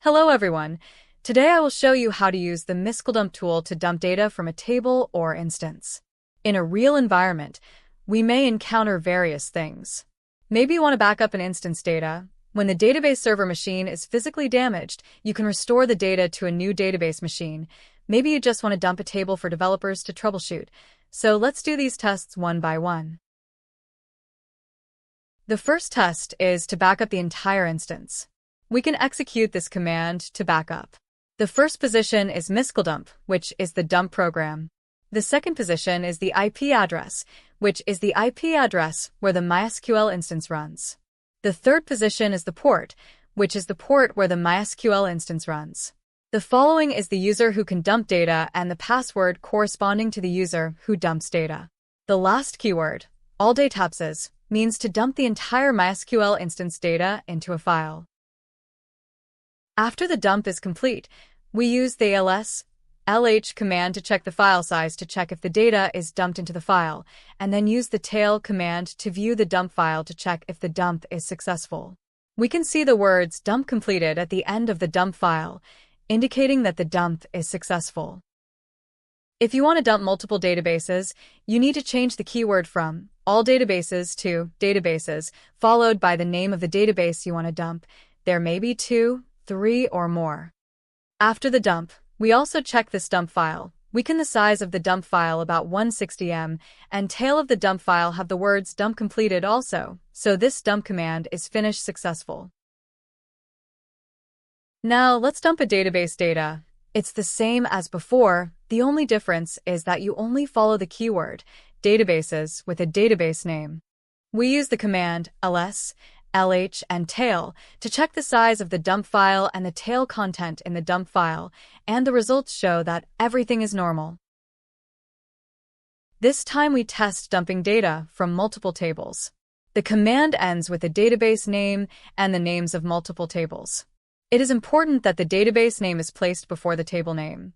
Hello everyone. Today I will show you how to use the mysqldump tool to dump data from a table or instance. In a real environment, we may encounter various things. Maybe you want to back up an instance data. When the database server machine is physically damaged, you can restore the data to a new database machine. Maybe you just want to dump a table for developers to troubleshoot. So let's do these tests one by one. The first test is to back up the entire instance. We can execute this command to back up. The first position is mysqldump, which is the dump program. The second position is the IP address, which is the IP address where the MySQL instance runs. The third position is the port, which is the port where the MySQL instance runs. The following is the user who can dump data and the password corresponding to the user who dumps data. The last keyword, all databses, means to dump the entire MySQL instance data into a file. After the dump is complete, we use the ls/lh command to check the file size to check if the data is dumped into the file, and then use the tail command to view the dump file to check if the dump is successful. We can see the words dump completed at the end of the dump file, indicating that the dump is successful. If you want to dump multiple databases, you need to change the keyword from all databases to databases, followed by the name of the database you want to dump. There may be 2, 3, or more. After the dump, we also check this dump file. We can the size of the dump file about 160 MB, and tail of the dump file have the words dump completed also, so this dump command is finished successful. Now let's dump a database data. It's the same as before, the only difference is that you only follow the keyword databases with a database name. We use the command ls/lh and tail to check the size of the dump file and the tail content in the dump file, and the results show that everything is normal. This time we test dumping data from multiple tables. The command ends with a database name and the names of multiple tables. It is important that the database name is placed before the table name.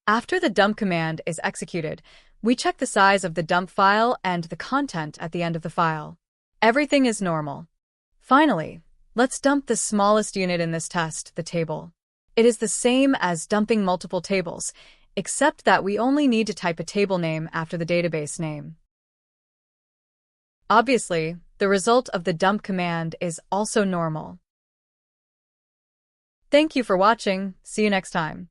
After the dump command is executed, we check the size of the dump file and the content at the end of the file. Everything is normal. Finally, let's dump the smallest unit in this test, the table. It is the same as dumping multiple tables, except that we only need to type a table name after the database name. Obviously, the result of the dump command is also normal. Thank you for watching. See you next time.